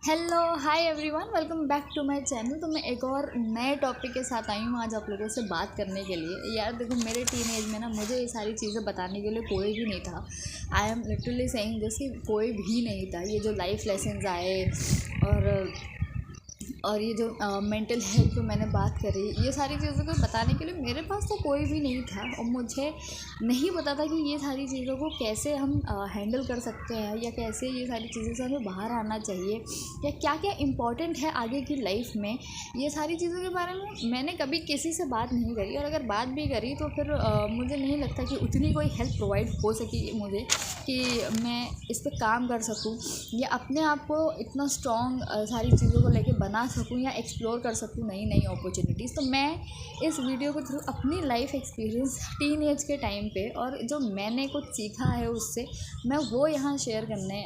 Hello hi everyone, welcome back to my channel. तो मैं एक और नए टॉपिक के साथ आई हूँ आज आप लोगों से बात करने के लिए। यार देखो, मेरे टीन एज में ना मुझे ये सारी चीज़ें बताने के लिए कोई भी नहीं था। I am literally saying this कि कोई भी नहीं था। ये जो लाइफ लेसन्स आए और ये जो मेंटल हेल्थ पे मैंने बात करी, ये सारी चीज़ों को बताने के लिए मेरे पास तो कोई भी नहीं था। और मुझे नहीं पता था कि ये सारी चीज़ों को कैसे हम हैंडल कर सकते हैं, या कैसे ये सारी चीज़ों से हमें बाहर आना चाहिए, या क्या क्या इम्पोर्टेंट है आगे की लाइफ में। ये सारी चीज़ों के बारे में मैंने कभी किसी से बात नहीं करी, और अगर बात भी करी तो फिर मुझे नहीं लगता कि उतनी कोई हेल्प प्रोवाइड हो सकी मुझे कि मैं इस पर काम कर सकूं, या अपने आप को इतना स्ट्रॉन्ग सारी चीज़ों को लेके बना सकूं, या एक्सप्लोर कर सकूं नई नई अपॉर्चुनिटीज़। तो मैं इस वीडियो के थ्रू अपनी लाइफ एक्सपीरियंस टीन एज के टाइम पे और जो मैंने कुछ सीखा है उससे मैं वो यहाँ शेयर करने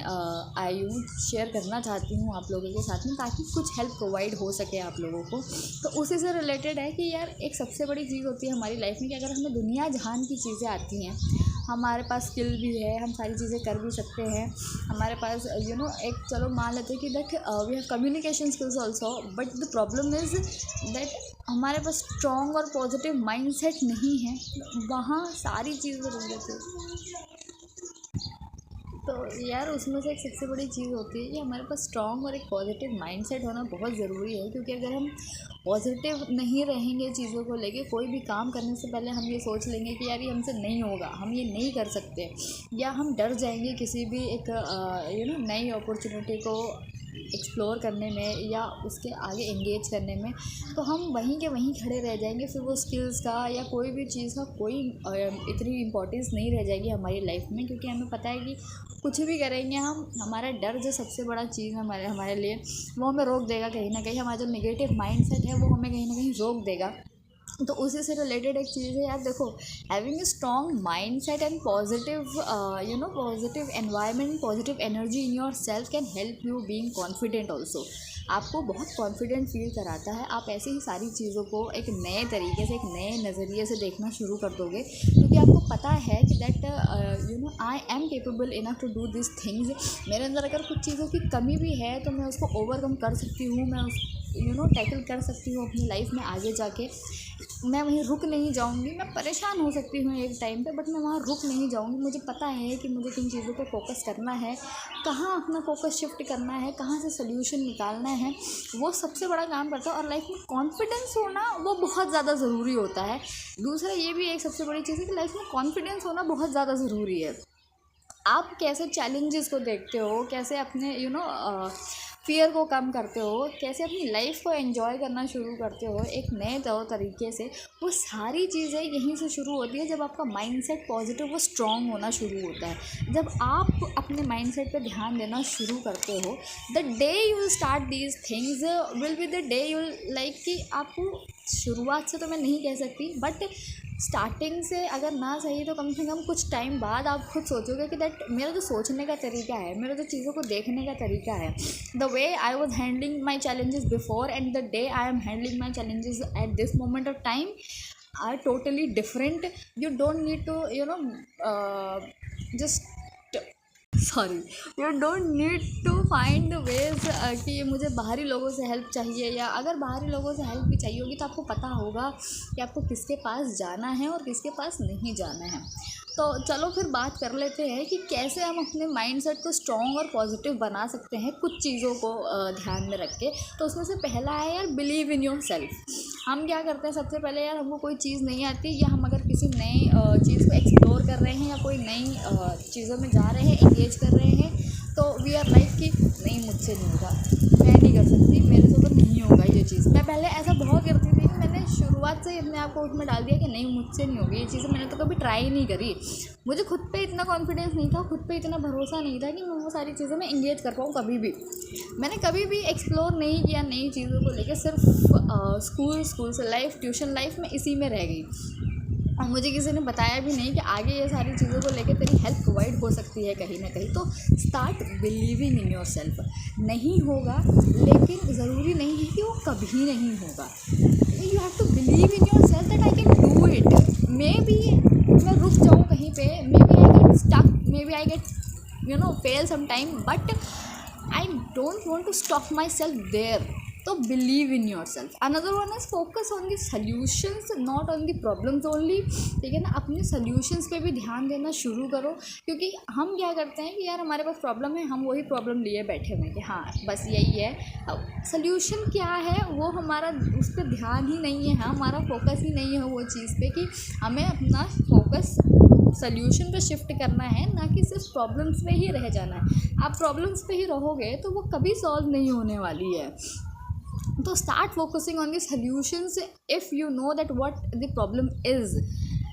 आई हूँ, शेयर करना चाहती हूँ आप लोगों के साथ में, ताकि कुछ हेल्प प्रोवाइड हो सके आप लोगों को। तो उसी से रिलेटेड है कि यार एक सबसे बड़ी चीज़ होती है हमारी लाइफ में कि अगर हमें दुनिया जहान की चीज़ें आती हैं, हमारे पास स्किल भी है, हम सारी चीज़ें कर भी सकते हैं, हमारे पास एक चलो मान लेते हैं कि that we have communication skills also, but the problem is that हमारे पास स्ट्रॉन्ग और पॉजिटिव माइंडसेट नहीं है। वहाँ सारी चीज़ें रुक जाती है। तो यार उसमें से एक सबसे बड़ी चीज़ होती है कि हमारे पास स्ट्रॉन्ग और एक पॉजिटिव माइंडसेट होना बहुत ज़रूरी है। क्योंकि अगर हम पॉजिटिव नहीं रहेंगे चीज़ों को लेके, कोई भी काम करने से पहले हम ये सोच लेंगे कि यार ये हमसे नहीं होगा, हम ये नहीं कर सकते, या हम डर जाएंगे किसी भी एक नई अपॉर्चुनिटी को एक्सप्लोर करने में या उसके आगे एंगेज करने में, तो हम वहीं के वहीं खड़े रह जाएंगे। फिर वो स्किल्स का या कोई भी चीज़ का कोई इतनी इम्पोर्टेंस नहीं रह जाएगी हमारी लाइफ में। क्योंकि हमें पता है कि कुछ भी करेंगे हम, हमारा डर जो सबसे बड़ा चीज़ है हमारे लिए, वो हमें रोक देगा कहीं ना कहीं। हमारा जो नेगेटिव माइंडसेट है वो हमें कहीं ना कहीं रोक देगा। तो उसी से रिलेटेड एक चीज़ है यार, देखो, having a strong mind set and positive positive environment, positive energy in your self can help you being confident also. आपको बहुत कॉन्फिडेंट फील कराता है। आप ऐसे ही सारी चीज़ों को एक नए तरीके से, एक नए नज़रिए से देखना शुरू कर दोगे, क्योंकि आपको पता है कि that I am capable enough to do this things. मेरे अंदर अगर कुछ चीज़ों की कमी भी है तो मैं उसको ओवरकम कर सकती हूँ, मैं उस टैकल कर सकती हूँ अपनी लाइफ में आगे जाके। मैं वहीं रुक नहीं जाऊँगी। मैं परेशान हो सकती हूँ एक टाइम पे, बट मैं वहाँ रुक नहीं जाऊँगी। मुझे पता है कि मुझे किन चीज़ों पे फोकस करना है, कहाँ अपना फोकस शिफ्ट करना है, कहाँ से सोल्यूशन निकालना है, वो सबसे बड़ा काम करता है। और लाइफ में कॉन्फिडेंस होना वो बहुत ज़्यादा ज़रूरी होता है। दूसरा ये भी एक सबसे बड़ी चीज़ है कि लाइफ में कॉन्फिडेंस होना बहुत ज़्यादा ज़रूरी है। आप कैसे चैलेंजेस को देखते हो, कैसे अपने फ़ियर को कम करते हो, कैसे अपनी लाइफ को एंजॉय करना शुरू करते हो एक नए तरीके से, वो सारी चीज़ें यहीं से शुरू होती है जब आपका माइंडसेट पॉजिटिव वो स्ट्रॉन्ग होना शुरू होता है। जब आप अपने माइंडसेट पे ध्यान देना शुरू करते हो, the day you will start these things will be the day you like कि आपको शुरुआत से तो मैं नहीं कह सकती, बट स्टार्टिंग से अगर ना सही तो कम से कम कुछ टाइम बाद आप खुद सोचोगे कि दैट मेरा जो सोचने का तरीका है, मेरा जो चीज़ों को देखने का तरीका है, the way I was handling my challenges before and the day I am handling my challenges at this moment of time are totally different. You don't need to just sorry you don't need to find ways कि मुझे बाहरी लोगों से help चाहिए, या अगर बाहरी लोगों से हेल्प भी चाहिए होगी तो आपको पता होगा कि आपको किसके पास जाना है और किसके पास नहीं जाना है। तो चलो फिर बात कर लेते हैं कि कैसे हम अपने माइंडसेट को स्ट्रॉन्ग और पॉजिटिव बना सकते हैं कुछ चीज़ों को ध्यान में रख के। तो उसमें से पहला है यार, बिलीव इन योर सेल्फ। हम क्या करते हैं, सबसे पहले यार हमको कोई चीज़ नहीं आती, या हम अगर किसी नई चीज़ को एक्सप्लोर कर रहे हैं या कोई नई चीज़ों में जा रहे हैं, एंगेज कर रहे हैं, तो वी आर लाइक कि नहीं मुझसे नहीं होगा, मैं नहीं कर सकती, मेरे से तो नहीं होगा ये चीज़। मैं पहले ऐसा बहुत करती थी कि मैंने शुरुआत से ही अपने आप को उसमें डाल दिया कि नहीं मुझसे नहीं होगी ये चीज़ें, मैंने तो कभी ट्राई नहीं करी। मुझे खुद पे इतना कॉन्फिडेंस नहीं था, खुद पे इतना भरोसा नहीं था कि मैं वो सारी चीज़ें में एंगेज कर पाऊँ। कभी भी मैंने कभी भी एक्सप्लोर नहीं किया नई चीज़ों को लेकर, सिर्फ स्कूल से लाइफ, ट्यूशन लाइफ में इसी में रह गई। और मुझे किसी ने बताया भी नहीं कि आगे ये सारी चीज़ों को लेकर तेरी हेल्प प्रोवाइड हो सकती है कहीं ना कहीं। तो start believing in your self. नहीं होगा, लेकिन ज़रूरी नहीं है कि वो कभी नहीं होगा। You have to believe in yourself that I can do it. Maybe मैं रुक जाऊँ कहीं पे, maybe I get stuck, maybe I get fail some time, but I don't want to stop myself there. तो believe in yourself. Another one is focus on the solutions, not on the problems only. ठीक है ना, अपने solutions पे भी ध्यान देना शुरू करो. क्योंकि हम क्या करते हैं कि यार हमारे पास प्रॉब्लम है, हम वही प्रॉब्लम लिए बैठे हुए हैं कि हाँ बस यही है. अब सल्यूशन क्या है वो हमारा उस पर ध्यान ही नहीं है, हमारा फोकस ही नहीं है वो चीज़ पे कि हमें अपना फोकस सल्यूशन पे शिफ्ट करना है, ना कि सिर्फ प्रॉब्लम्स पे ही रह जाना है. आप प्रॉब्लम्स पे ही रहोगे तो वो कभी सॉल्व नहीं होने वाली है. तो start focusing on the solutions if you know that what the problem is.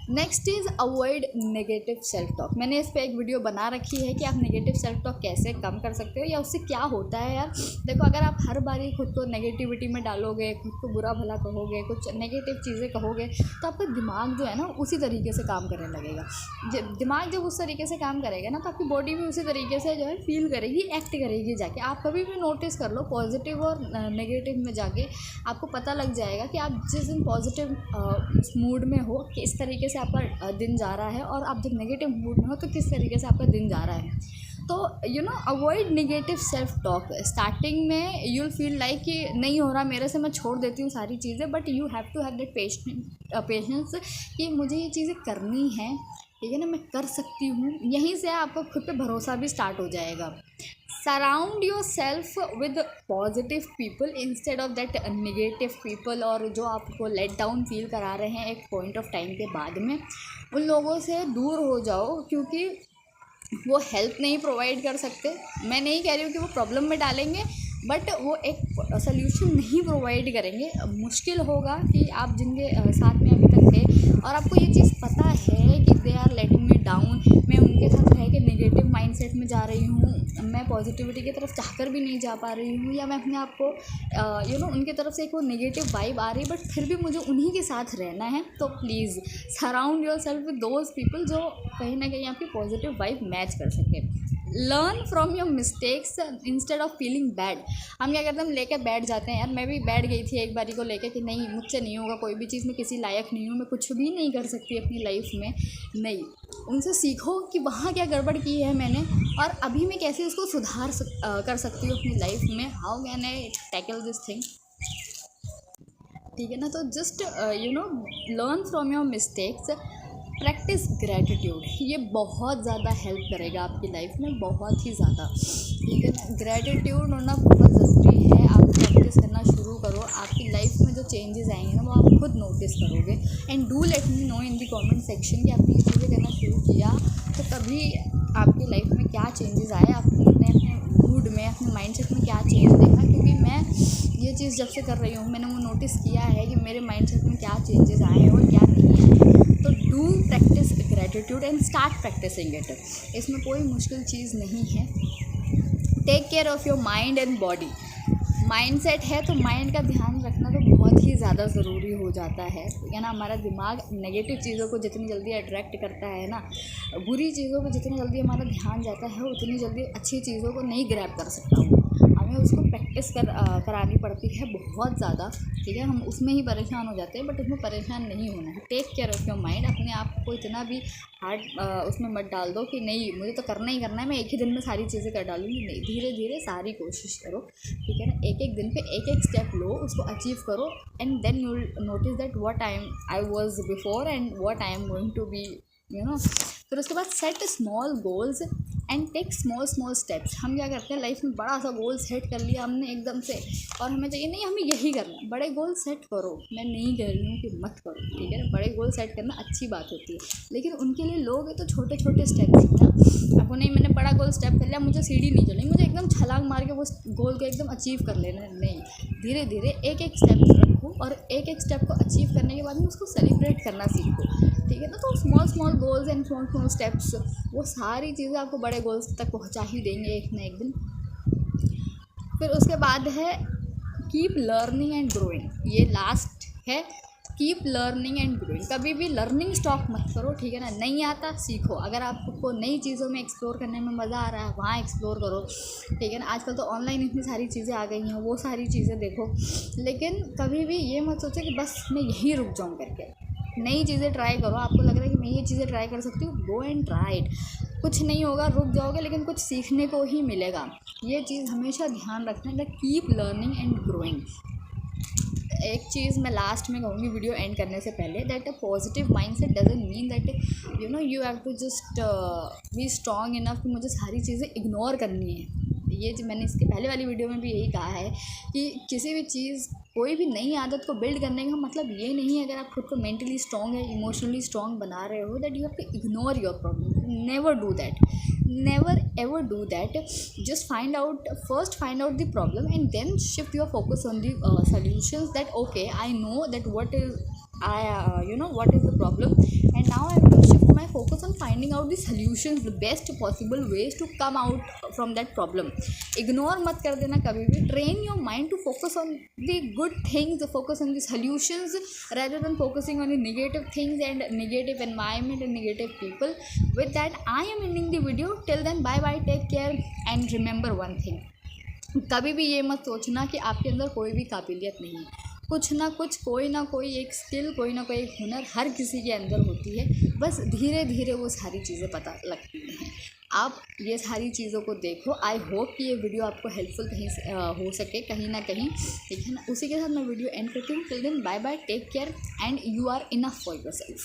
Next is avoid negative self talk. मैंने इस पर एक वीडियो बना रखी है कि आप नेगेटिव सेल्फ टॉक कैसे कम कर सकते हो या उससे क्या होता है. यार देखो, अगर आप हर बारी खुद को नेगेटिविटी में डालोगे, खुद को बुरा भला कहोगे, कुछ नेगेटिव चीज़ें कहोगे, तो आपका दिमाग जो है ना उसी तरीके से काम करने लगेगा. दिमाग जब उस तरीके से काम करेगा ना तो आपकी बॉडी भी उसी तरीके से जो है फील करेगी, एक्ट करेगी. जाके आप कभी भी नोटिस कर लो, पॉजिटिव और नेगेटिव में जाके आपको पता लग जाएगा कि आप जिस दिन पॉजिटिव मूड में हो किस तरीके से आपका दिन जा रहा है, और आप जब नेगेटिव मूड में हो तो किस तरीके से आपका दिन जा रहा है. तो avoid negative self talk. Starting में यू विल फील लाइक कि नहीं हो रहा मेरे से, मैं छोड़ देती हूँ सारी चीज़ें, but you have to have that patience कि मुझे ये चीज़ें करनी है. ठीक है ना, मैं कर सकती हूँ. यहीं से आपको खुद पे भरोसा भी स्टार्ट हो जाएगा. Surround your self with positive people instead of that negative people. और जो आपको लेट डाउन फील करा रहे हैं एक पॉइंट ऑफ टाइम के बाद में, उन लोगों से दूर हो जाओ, क्योंकि वो हेल्प नहीं प्रोवाइड कर सकते. मैं नहीं कह रही हूँ कि वो प्रॉब्लम में डालेंगे, बट वो एक सल्यूशन नहीं प्रोवाइड करेंगे. मुश्किल होगा कि आप जिनके साथ में अभी तक थे और आपको ये चीज़ पता है कि they are letting me down, मैं उनके साथ रह के नेगेटिव माइंडसेट में जा रही हूँ, मैं पॉजिटिविटी की तरफ चाहकर भी नहीं जा पा रही हूँ, या मैं अपने आप को उनकी तरफ से एक वो नेगेटिव वाइब आ रही है, बट फिर भी मुझे उन्हीं के साथ रहना है. तो please surround your self with those people जो कहीं ना कहीं आपकी पॉजिटिव वाइब मैच कर सके. Learn from your mistakes instead of feeling bad. हम क्या करते हैं, हम लेके बैठ जाते हैं. यार मैं भी बैठ गई थी एक बारी को लेके कि नहीं मुझसे नहीं होगा कोई भी चीज़, मैं किसी लायक नहीं हूँ, मैं कुछ भी नहीं कर सकती अपनी लाइफ में. नहीं, उनसे सीखो कि वहाँ क्या गड़बड़ की है मैंने, और अभी मैं कैसे इसको सुधार कर सकती हूँ अपनी लाइफ में. How can I tackle this thing. ठीक है ना, तो just learn from your mistakes. Practice gratitude. ये बहुत ज़्यादा हेल्प करेगा आपकी लाइफ में, बहुत ही ज़्यादा. ठीक है ना, ग्रैटिट्यूड होना बहुत ज़रूरी है. आप प्रैक्टिस करना शुरू करो, आपकी लाइफ में जो चेंजेस आएंगे ना वो आप खुद नोटिस करोगे. And do let me know in the comment section कि आपने ये चीज़ें करना शुरू किया तो कभी आपकी लाइफ में क्या चेंजेस आए, आपने अपने मूड में, अपने माइंडसेट में क्या चेंज देखा. क्योंकि मैं ये चीज़ जब से कर रही हूँ मैंने वो नोटिस किया है कि मेरे माइंडसेट में क्या चेंजेस आए हैं और क्या नहीं आए. तो do practice gratitude and start practicing it. इसमें कोई मुश्किल चीज़ नहीं है. Take care of your mind and body. Mindset है तो माइंड का ध्यान रखना तो बहुत ही ज़्यादा ज़रूरी हो जाता है. ठीक है ना, हमारा दिमाग नेगेटिव चीज़ों को जितनी जल्दी अट्रैक्ट करता है ना, बुरी चीज़ों पे जितनी जल्दी हमारा ध्यान जाता है उतनी जल्दी अच्छी चीज़ों को नहीं ग्रैब कर सकता. हमें उसको प्रैक्टिस करानी पड़ती है बहुत ज़्यादा. ठीक है, हम उसमें ही परेशान हो जाते हैं, बट उसमें परेशान नहीं होना है. Take care of your mind. अपने आप को इतना भी हार्ड उसमें मत डाल दो कि नहीं मुझे तो करना ही करना है, मैं एक ही दिन में सारी चीज़ें कर डालूंगी. नहीं, धीरे धीरे सारी कोशिश करो. ठीक है ना, एक एक दिन पे एक एक स्टेप लो, उसको अचीव करो, and then you will notice that what I was before and what I am going to be. फिर उसके बाद set small goals and take small steps. हम क्या करते हैं लाइफ में, बड़ा सा गोल सेट कर लिया हमने एकदम से, और हमें चाहिए नहीं हमें यही करना है. बड़े गोल सेट करो, मैं नहीं कह रही हूँ कि मत करो. ठीक है ना, बड़े गोल सेट करना अच्छी बात होती है, लेकिन उनके लिए लोग तो छोटे छोटे स्टेप्स हैं ना. आपको नहीं मैंने बड़ा गोल स्टेप कर लिया, मुझे सीढ़ी नहीं चलनी, मुझे एकदम छलांग मार के वो गोल को एकदम अचीव कर लेना. नहीं, धीरे धीरे एक एक स्टेप रखो, और एक एक स्टेप को अचीव करने के बाद में उसको सेलिब्रेट करना सीखो. ठीक है ना, तो small goals and small steps वो सारी चीज़ें आपको बड़े गोल्स तक पहुंचा ही देंगे एक ना एक दिन. फिर उसके बाद है कीप लर्निंग एंड ग्रोइंग. ये लास्ट है, कीप लर्निंग एंड ग्रोइंग. कभी भी लर्निंग स्टॉप मत करो. ठीक है ना, नहीं आता सीखो. अगर आपको नई चीज़ों में एक्सप्लोर करने में मज़ा आ रहा है वहाँ एक्सप्लोर करो. ठीक है ना, आजकल तो ऑनलाइन इतनी सारी चीज़ें आ गई हैं, वो सारी चीज़ें देखो. लेकिन कभी भी ये मत सोचो कि बस मैं यहीं रुक जाऊँ करके. नई चीज़ें ट्राई करो. आपको लग रहा है कि मैं ये चीज़ें ट्राई कर सकती हूँ, गो एंड ट्राई इट. कुछ नहीं होगा, रुक जाओगे, लेकिन कुछ सीखने को ही मिलेगा। ये चीज़ हमेशा ध्यान रखना है, कीप लर्निंग एंड ग्रोइंग। एक चीज़ मैं लास्ट में कहूँगी वीडियो एंड करने से पहले, that a positive mindset doesn't mean that you have to just be strong enough कि मुझे सारी चीज़ें इग्नोर करनी है। ये जो मैंने इसके पहले वाली वीडियो में भी यही कहा है कि किसी भी चीज़, कोई भी नई आदत को बिल्ड करने का मतलब ये नहीं है अगर आप खुद को मेंटली स्ट्रॉन्ग है, इमोशनली स्ट्रॉन्ग बना रहे हो, that you have to ignore your problem. Never do that, never ever do that. Just first find out the problem and then shift your focus on the solutions, that okay, I know that what is what is the problem, and now I will shift my focus on finding out the solutions, the best possible ways to come out from that problem. Ignore मत कर देना कभी भी. Train your mind to focus on the good things, focus on the solutions rather than focusing on the negative things and negative environment and negative people. With that, I am ending the video. Till then, bye bye, take care, and remember one thing. कभी भी ये मत सोचना कि आपके अंदर कोई भी काबिलियत नहीं है. कुछ ना कुछ, कोई ना कोई एक स्किल, कोई ना कोई एक हुनर हर किसी के अंदर होती है. बस धीरे धीरे वो सारी चीज़ें पता लगती हैं. आप ये सारी चीज़ों को देखो. आई होप कि ये वीडियो आपको हेल्पफुल कहीं हो सके, कहीं ना कहीं, ठीक है ना. उसी के साथ मैं वीडियो एंड करती हूँ. Till then, bye bye, take care, and you are enough for your self.